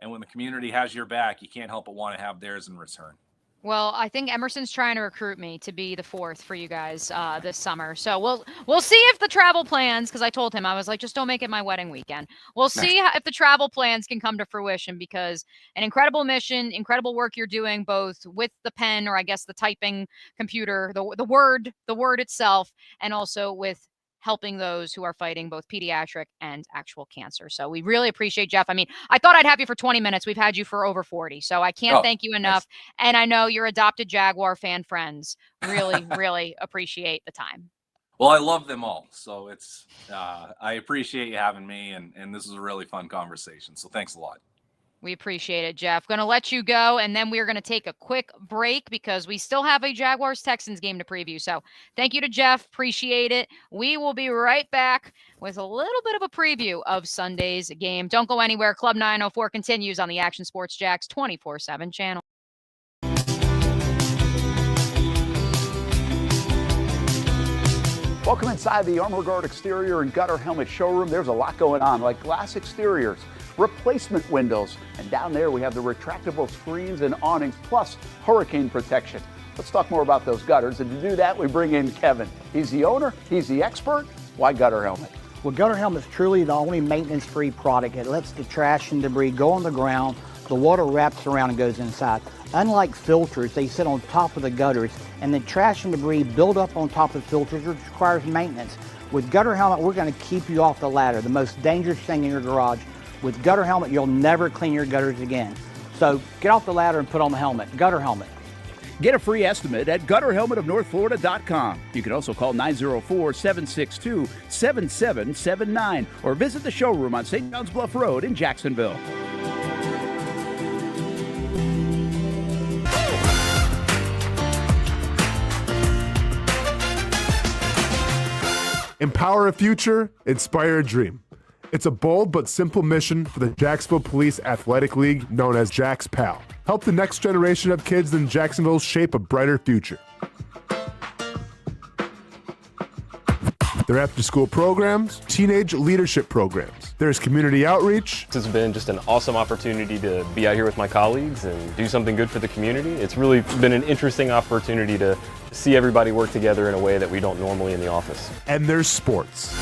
And when the community has your back, you can't help but want to have theirs in return. Well, I think Emerson's trying to recruit me to be the fourth for you guys this summer. So we'll see if the travel plans, because I told him, I was like, just don't make it my wedding weekend. We'll see if the travel plans can come to fruition, because an incredible mission, incredible work you're doing, both with the pen, or I guess the typing computer, the word itself, and also with helping those who are fighting both pediatric and actual cancer. So we really appreciate Jeff. I mean, I thought I'd have you for 20 minutes. We've had you for over 40. So I can't thank you enough. Nice. And I know your adopted Jaguar fan friends really, really appreciate the time. Well, I love them all. So I appreciate you having me. And this is a really fun conversation. So thanks a lot. We appreciate it, Jeff. Going to let you go, and then we're going to take a quick break because we still have a Jaguars-Texans game to preview. So thank you to Jeff. Appreciate it. We will be right back with a little bit of a preview of Sunday's game. Don't go anywhere. Club 904 continues on the Action Sports Jax 24/7 channel. Welcome inside the Armor Guard exterior and gutter helmet showroom. There's a lot going on, like glass exteriors, replacement windows, and down there we have the retractable screens and awnings, plus hurricane protection. Let's talk more about those gutters, and to do that we bring in Kevin. He's the owner, he's the expert. Why gutter helmet? Well, gutter helmet's truly the only maintenance-free product. It lets the trash and debris go on the ground, the water wraps around and goes inside. Unlike filters, they sit on top of the gutters, and the trash and debris build up on top of filters, which requires maintenance. With gutter helmet, we're going to keep you off the ladder, the most dangerous thing in your garage. With gutter helmet, you'll never clean your gutters again. So get off the ladder and put on the helmet. Gutter helmet. Get a free estimate at gutterhelmetofnorthflorida.com. You can also call 904-762-7779 or visit the showroom on St. John's Bluff Road in Jacksonville. Empower a future, inspire a dream. It's a bold but simple mission for the Jacksonville Police Athletic League, known as Jax PAL. Help the next generation of kids in Jacksonville shape a brighter future. Their after-school programs, teenage leadership programs. There's community outreach. It's been just an awesome opportunity to be out here with my colleagues and do something good for the community. It's really been an interesting opportunity to see everybody work together in a way that we don't normally in the office. And there's sports.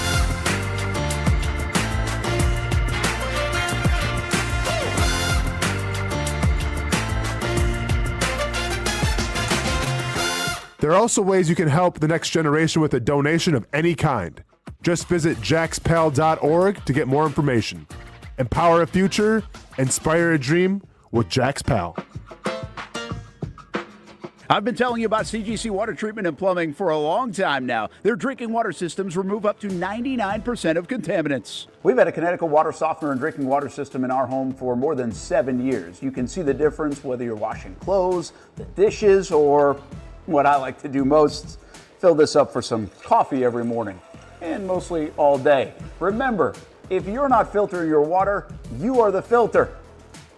There are also ways you can help the next generation with a donation of any kind. Just visit jaxpal.org to get more information. Empower a future, inspire a dream with Jax PAL. I've been telling you about CGC Water Treatment and Plumbing for a long time now. Their drinking water systems remove up to 99% of contaminants. We've had a Connecticut water softener and drinking water system in our home for more than 7 years. You can see the difference whether you're washing clothes, the dishes, or what I like to do most, fill this up for some coffee every morning, and mostly all day. Remember, if you're not filtering your water, you are the filter.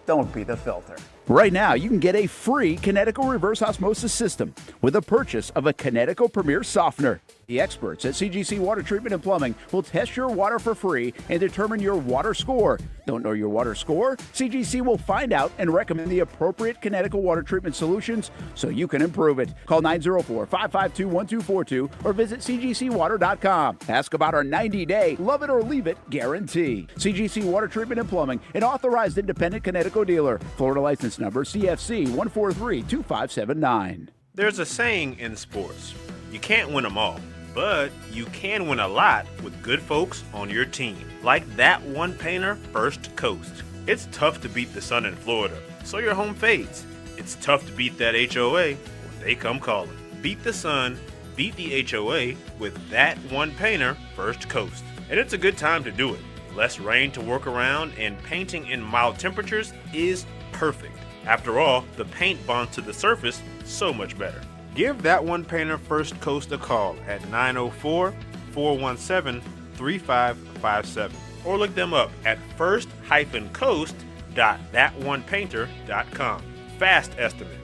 Don't be the filter. Right now, you can get a free Kinetico reverse osmosis system with a purchase of a Kinetico Premier softener. The experts at CGC Water Treatment and Plumbing will test your water for free and determine your water score. Don't know your water score? CGC will find out and recommend the appropriate Kinetico water treatment solutions so you can improve it. Call 904-552-1242 or visit cgcwater.com. Ask about our 90-day love it or leave it guarantee. CGC Water Treatment and Plumbing, an authorized independent Kinetico dealer. Florida license number CFC 1432579. There's a saying in sports, You can't win them all, but you can win a lot with good folks on your team, like that one painter, First Coast. It's tough to beat the sun in Florida, so your home fades. It's tough to beat that HOA when they come calling. Beat the sun, beat the HOA with that one painter, First Coast. And it's a good time to do it. Less rain to work around, and painting in mild temperatures is perfect. After all, the paint bonds to the surface so much better. Give that one painter First Coast a call at 904-417-3557 or look them up at first-coast.thatonepainter.com. Fast estimate,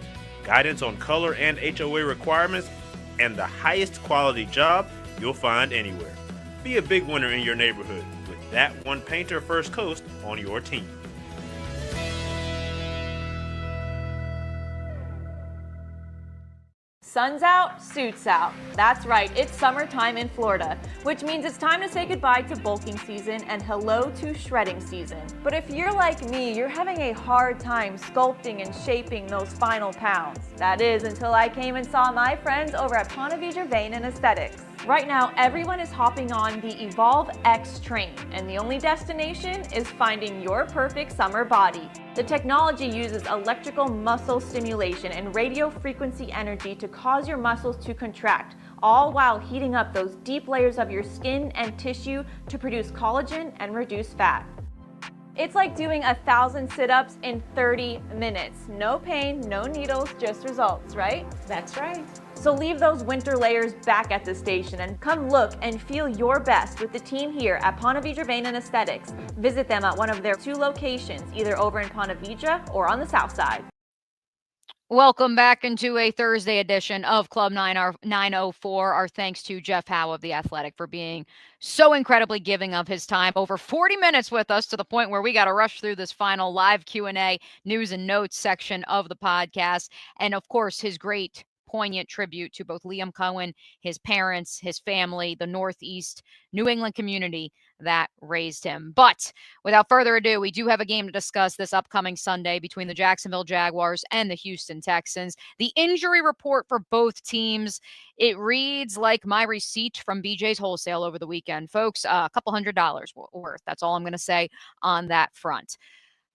guidance on color and HOA requirements, and the highest quality job you'll find anywhere. Be a big winner in your neighborhood with that one painter First Coast on your team. Sun's out, suits out. That's right, it's summertime in Florida, which means it's time to say goodbye to bulking season and hello to shredding season. But if you're like me, you're having a hard time sculpting and shaping those final pounds. That is until I came and saw my friends over at Ponte Vedra Vein and Aesthetics. Right now, everyone is hopping on the Evolve X train, and the only destination is finding your perfect summer body. The technology uses electrical muscle stimulation and radio frequency energy to cause your muscles to contract, all while heating up those deep layers of your skin and tissue to produce collagen and reduce fat. It's like doing 1,000 sit-ups in 30 minutes. No pain, no needles, just results, right? That's right. So leave those winter layers back at the station and come look and feel your best with the team here at Ponte Vedra Vein and Aesthetics. Visit them at one of their 2 locations, either over in Ponte Vedra or on the south side. Welcome back into a Thursday edition of Club 904. Our thanks to Jeff Howe of The Athletic for being so incredibly giving of his time. Over 40 minutes with us, to the point where we got to rush through this final live Q&A news and notes section of the podcast. And of course, his great poignant tribute to both Liam Coen, his parents, his family, the Northeast New England community that raised him. But without further ado, we do have a game to discuss this upcoming Sunday between the Jacksonville Jaguars and the Houston Texans. The injury report for both teams, it reads like my receipt from BJ's Wholesale over the weekend. Folks, a couple $100 worth. That's all I'm going to say on that front.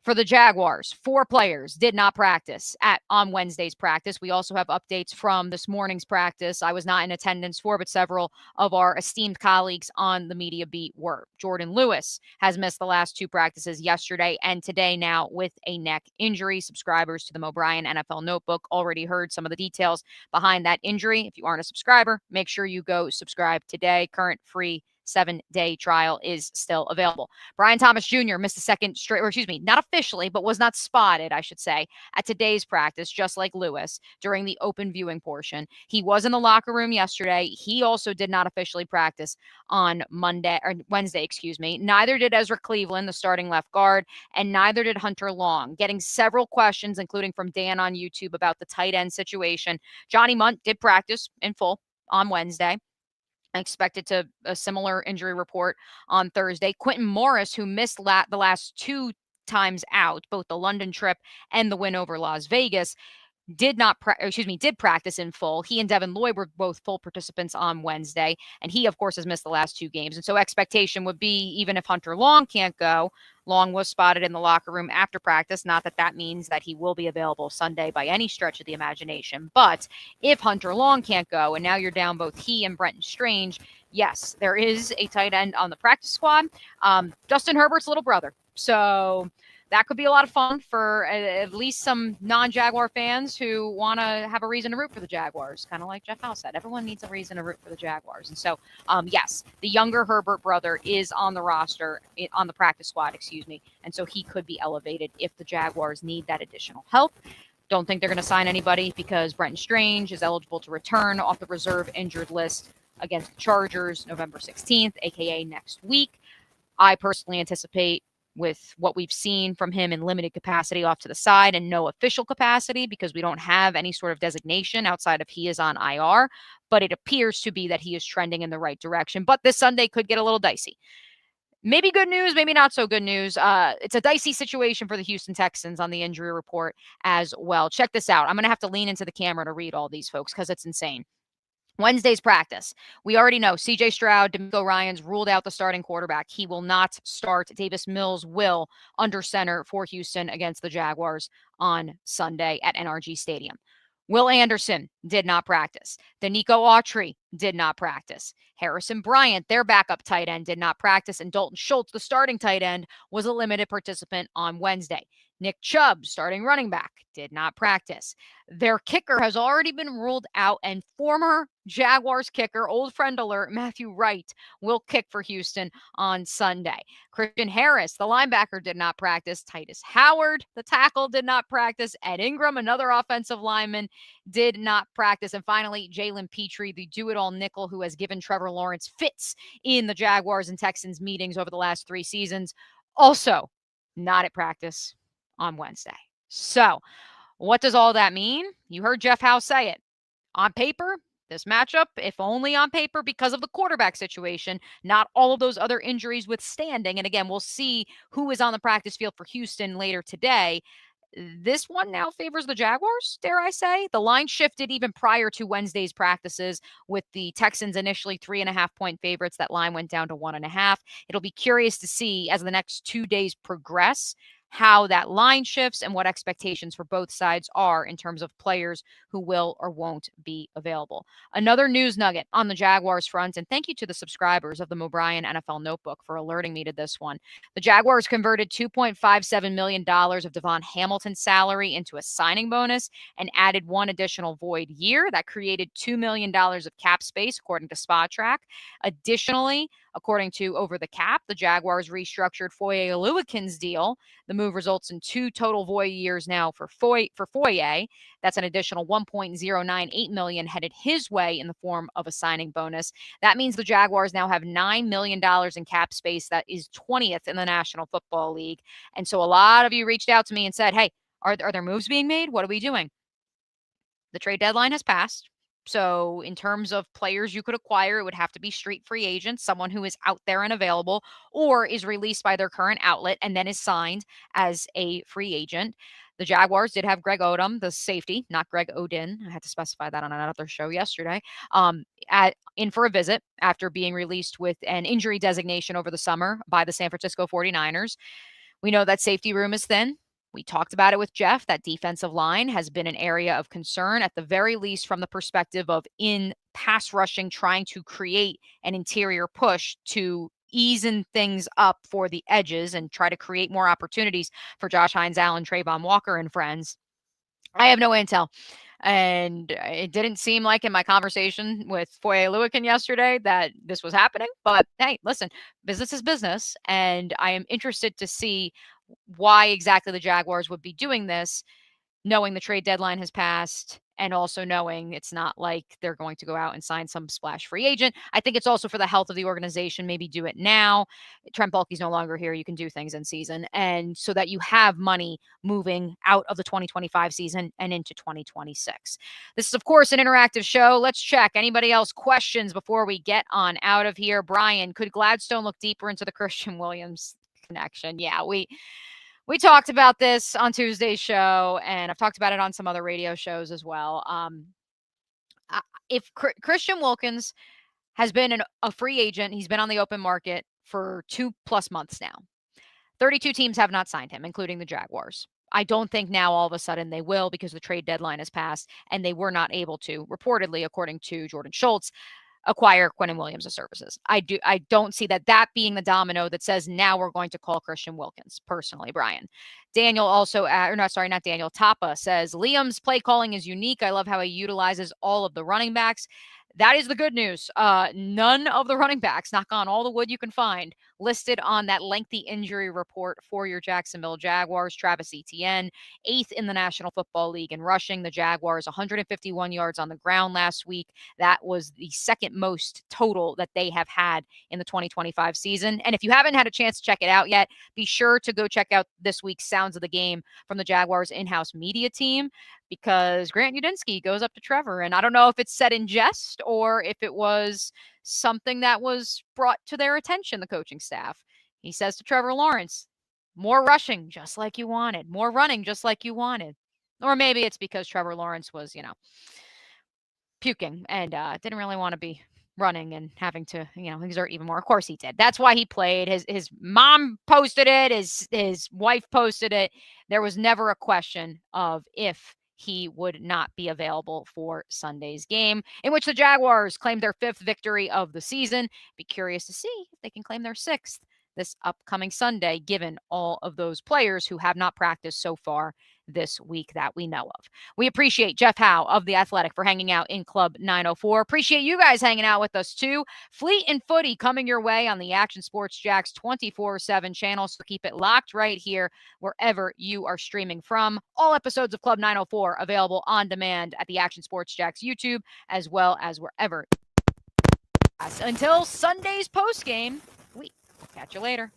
For the Jaguars, 4 players did not practice on Wednesday's practice. We also have updates from this morning's practice. I was not in attendance for, but several of our esteemed colleagues on the media beat were. Jordan Lewis has missed the last 2 practices yesterday and today now with a neck injury. Subscribers to the Mo Bryan NFL Notebook already heard some of the details behind that injury. If you aren't a subscriber, make sure you go subscribe today. Current free 7-day trial is still available. Brian Thomas Jr. missed a second straight, not officially, but was not spotted, I should say, at today's practice, just like Lewis, during the open viewing portion. He was in the locker room yesterday. He also did not officially practice on Wednesday. Neither did Ezra Cleveland, the starting left guard, and neither did Hunter Long. Getting several questions, including from Dan on YouTube, about the tight end situation. Johnny Munt did practice in full on Wednesday. Expected to a similar injury report on Thursday. Quentin Morris, who missed the last 2 times out, both the London trip and the win over Las Vegas, did practice in full. He and Devin Lloyd were both full participants on Wednesday, and he, of course, has missed the last 2 games. And so expectation would be, even if Hunter Long can't go, Long was spotted in the locker room after practice. Not that that means that he will be available Sunday by any stretch of the imagination, but if Hunter Long can't go, and now you're down both he and Brenton Strange, yes, there is a tight end on the practice squad, Justin Herbert's little brother. So that could be a lot of fun for at least some non-Jaguar fans who want to have a reason to root for the Jaguars. Kind of like Jeff Howe said, everyone needs a reason to root for the Jaguars. And so, yes, the younger Herbert brother is on the roster, on the practice squad, and so he could be elevated if the Jaguars need that additional help. Don't think they're going to sign anybody because Brenton Strange is eligible to return off the reserve injured list against the Chargers November 16th, aka next week. I personally anticipate, with what we've seen from him in limited capacity off to the side and no official capacity, because we don't have any sort of designation outside of he is on IR, but it appears to be that he is trending in the right direction. But this Sunday could get a little dicey. Maybe good news, maybe not so good news. It's a dicey situation for the Houston Texans on the injury report as well. Check this out. I'm going to have to lean into the camera to read all these folks because it's insane. Wednesday's practice. We already know CJ Stroud, D'Amico Ryans ruled out the starting quarterback. He will not start. Davis Mills will under center for Houston against the Jaguars on Sunday at NRG Stadium. Will Anderson did not practice. Danico Autry did not practice. Harrison Bryant, their backup tight end, did not practice. And Dalton Schultz, the starting tight end, was a limited participant on Wednesday. Nick Chubb, starting running back, did not practice. Their kicker has already been ruled out, and former Jaguars kicker, old friend alert, Matthew Wright, will kick for Houston on Sunday. Christian Harris, the linebacker, did not practice. Titus Howard, the tackle, did not practice. Ed Ingram, another offensive lineman, did not practice. And finally, Jalen Petrie, the do-it-all nickel who has given Trevor Lawrence fits in the Jaguars and Texans meetings over the last 3 seasons, also not at practice on Wednesday. So what does all that mean? You heard Jeff Howe say it. On paper, this matchup, if only on paper because of the quarterback situation, not all of those other injuries withstanding. And again, we'll see who is on the practice field for Houston later today. This one now favors the Jaguars, dare I say. The line shifted even prior to Wednesday's practices with the Texans initially 3.5-point favorites. That line went down to 1.5. It'll be curious to see as the next 2 days progress how that line shifts and what expectations for both sides are in terms of players who will or won't be available. Another news nugget on the Jaguars front, and thank you to the subscribers of the O'Brien NFL Notebook for alerting me to this one. The Jaguars converted $2.57 million of Devon Hamilton's salary into a signing bonus and added one additional void year. That created $2 million of cap space, according to SpotTrack. Additionally, according to Over the Cap, the Jaguars restructured Foye Oluwakin's deal. The move results in 2 total Foye years now for Foye. That's an additional $1.098 million headed his way in the form of a signing bonus. That means the Jaguars now have $9 million in cap space. That is 20th in the National Football League. And so a lot of you reached out to me and said, hey, are there moves being made? What are we doing? The trade deadline has passed. So in terms of players you could acquire, it would have to be street free agents, someone who is out there and available or is released by their current outlet and then is signed as a free agent. The Jaguars did have Greg Odom, the safety, not Greg Oden. I had to specify that on another show yesterday, in for a visit after being released with an injury designation over the summer by the San Francisco 49ers. We know that safety room is thin. We talked about it with Jeff. That defensive line has been an area of concern, at the very least from the perspective of in pass rushing, trying to create an interior push to easen things up for the edges and try to create more opportunities for Josh Hines, Allen, Trayvon Walker, and friends. I have no intel. And it didn't seem like in my conversation with Foye Oluwakin yesterday that this was happening. But hey, listen, business is business. And I am interested to see why exactly the Jaguars would be doing this, knowing the trade deadline has passed and also knowing it's not like they're going to go out and sign some splash free agent. I think it's also for the health of the organization. Maybe do it now. Trent Baalke's no longer here. You can do things in season. And so that you have money moving out of the 2025 season and into 2026. This is, of course, an interactive show. Let's check. Anybody else questions before we get on out of here? Brian, could Gladstone look deeper into the Christian Williams connection? Yeah, we talked about this on Tuesday's show, and I've talked about it on some other radio shows as well. If Christian Wilkins has been a free agent, he's been on the open market for 2+ months now. 32 teams have not signed him, including the Jaguars. I don't think now all of a sudden they will, because the trade deadline has passed and they were not able to, reportedly, according to Jordan Schultz, acquire Quinnen Williams' services. I don't see that being the domino that says now we're going to call Christian Wilkins, personally, Brian. Daniel also, not Daniel, Tapa says, Liam's play calling is unique. I love how he utilizes all of the running backs. That is the good news. None of the running backs, knock on all the wood you can find, listed on that lengthy injury report for your Jacksonville Jaguars. Travis Etienne, 8th in the National Football League in rushing. The Jaguars, 151 yards on the ground last week. That was the second most total that they have had in the 2025 season. And if you haven't had a chance to check it out yet, be sure to go check out this week's Sounds of the Game from the Jaguars in-house media team, because Grant Udinski goes up to Trevor. And I don't know if it's said in jest or if it was something that was brought to their attention, the coaching staff. He says to Trevor Lawrence, more rushing, just like you wanted. More running, just like you wanted. Or maybe it's because Trevor Lawrence was, puking and didn't really want to be running and having to, exert even more. Of course he did. That's why he played. His mom posted it. His wife posted it. There was never a question of if he would not be available for Sunday's game, in which the Jaguars claimed their 5th victory of the season. Be curious to see if they can claim their 6th this upcoming Sunday, given all of those players who have not practiced so far this week that we know of. We appreciate Jeff Howe of The Athletic for hanging out in Club 904. Appreciate you guys hanging out with us too. Fleet and Footy coming your way on the Action Sports Jacks 24/7 channel, so keep it locked right here wherever you are streaming from. All episodes of Club 904 available on demand at the Action Sports Jacks YouTube, as well as wherever. Until Sunday's postgame, we'll catch you later.